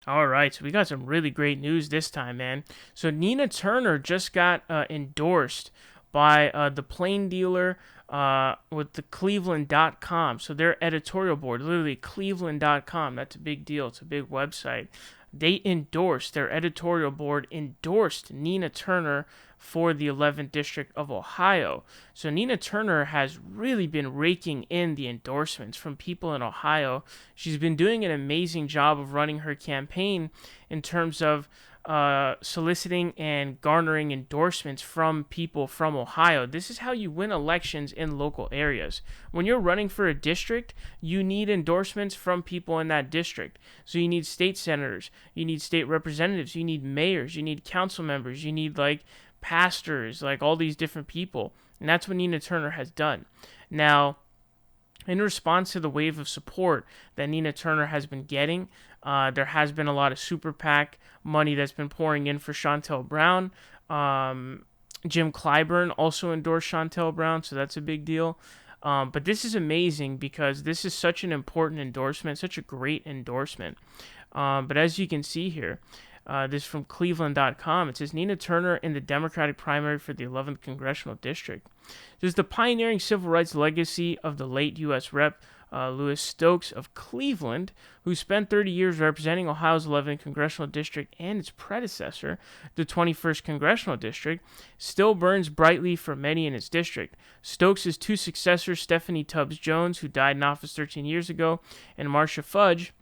All right, so we got some really great news this time, man. So Nina Turner just got endorsed by the Plain Dealer with the Cleveland.com. So their editorial board, literally Cleveland.com, that's a big deal. It's a big website. Their editorial board endorsed Nina Turner for the 11th District of Ohio. So Nina Turner has really been raking in the endorsements from people in Ohio. She's been doing an amazing job of running her campaign in terms of soliciting and garnering endorsements from people from Ohio. This is how you win elections in local areas. When you're running for a district, you need endorsements from people in that district. So you need state senators, you need state representatives, you need mayors, you need council members, you need like pastors, like all these different people. And that's what Nina Turner has done. Now, in response to the wave of support that Nina Turner has been getting, there has been a lot of super PAC money that's been pouring in for Shontel Brown. Jim Clyburn also endorsed Shontel Brown, so that's a big deal. But this is amazing because this is such an important endorsement, such a great endorsement. But as you can see here, this is from Cleveland.com. It says Nina Turner in the Democratic primary for the 11th Congressional District. This is the pioneering civil rights legacy of the late U.S. Rep. Louis Stokes of Cleveland, who spent 30 years representing Ohio's 11th Congressional District and its predecessor, the 21st Congressional District, still burns brightly for many in its district. Stokes' two successors, Stephanie Tubbs Jones, who died in office 13 years ago, and Marcia Fudge,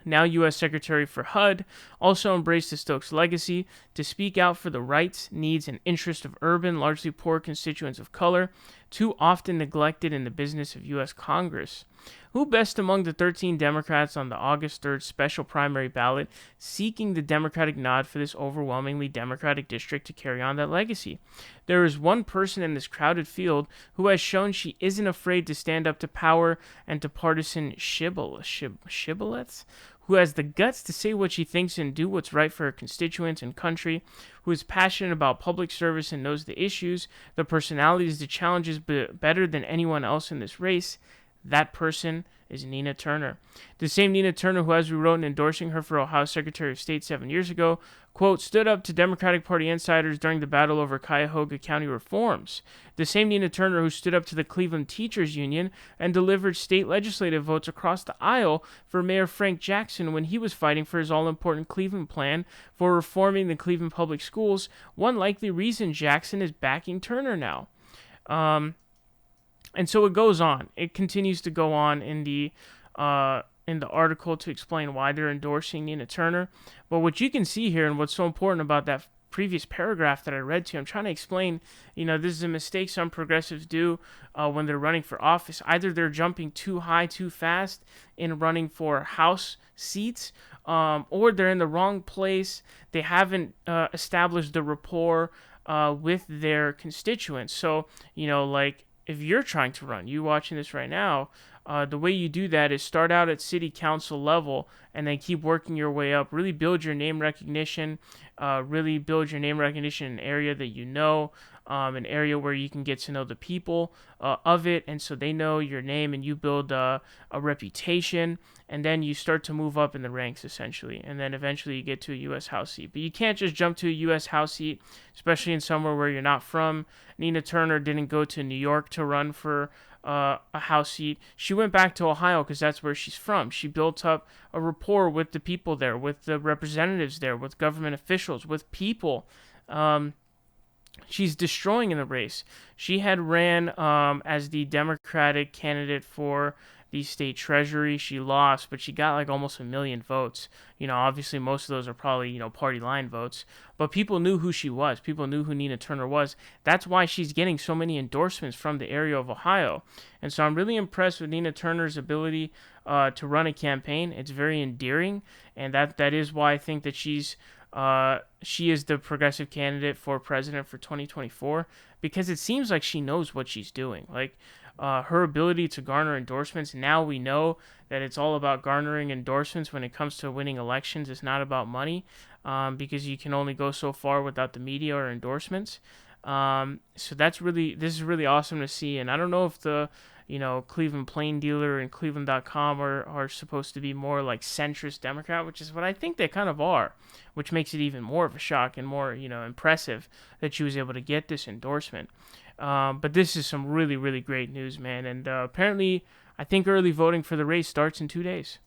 now U.S. Secretary for HUD, also embraced the Stokes legacy to speak out for the rights, needs, and interests of urban, largely poor constituents of color, too often neglected in the business of U.S. Congress. Who best among the 13 Democrats on the August 3rd special primary ballot seeking the Democratic nod for this overwhelmingly Democratic district to carry on that legacy? There is one person in this crowded field who has shown she isn't afraid to stand up to power and to partisan shibboleths, who has the guts to say what she thinks and do what's right for her constituents and country, who is passionate about public service and knows the issues, the personalities, the challenges better than anyone else in this race. That person is Nina Turner. The same Nina Turner who, as we wrote in endorsing her for Ohio Secretary of State 7 years ago, quote, stood up to Democratic Party insiders during the battle over Cuyahoga County reforms. The same Nina Turner who stood up to the Cleveland Teachers Union and delivered state legislative votes across the aisle for Mayor Frank Jackson when he was fighting for his all-important Cleveland plan for reforming the Cleveland public schools, one likely reason Jackson is backing Turner now. And so it goes on. It continues to go on in the article to explain why they're endorsing Nina Turner. But what you can see here, and what's so important about that previous paragraph that I read to you, I'm trying to explain, this is a mistake some progressives do when they're running for office. Either they're jumping too high too fast in running for House seats, or they're in the wrong place. They haven't established the rapport with their constituents. So, like, if you're trying to run, you watching this right now, the way you do that is start out at city council level and then keep working your way up. Really build your name recognition. In an area that you know, an area where you can get to know the people of it, and so they know your name, and you build a reputation, and then you start to move up in the ranks, essentially, and then eventually you get to a U.S. House seat. But you can't just jump to a U.S. House seat, especially in somewhere where you're not from. Nina Turner didn't go to New York to run for a House seat. She went back to Ohio because that's where she's from. She built up a rapport with the people there, with the representatives there, with government officials, with people. She's destroying in the race. She had ran as the Democratic candidate for the state treasury. She lost, but she got like almost 1 million votes. Obviously most of those are probably, party line votes. But people knew who she was. People knew who Nina Turner was. That's why she's getting so many endorsements from the area of Ohio. And so I'm really impressed with Nina Turner's ability to run a campaign. It's very endearing, and that is why I think that she is the progressive candidate for president for 2024, because it seems like she knows what she's doing. Like, her ability to garner endorsements, now we know that it's all about garnering endorsements when it comes to winning elections. It's not about money, because you can only go so far without the media or endorsements. So this is really awesome to see. And I don't know if the Cleveland Plain Dealer and Cleveland.com are supposed to be more like centrist Democrat, which is what I think they kind of are, which makes it even more of a shock and more, impressive that she was able to get this endorsement. But this is some really, really great news, man. And apparently, I think early voting for the race starts in 2 days.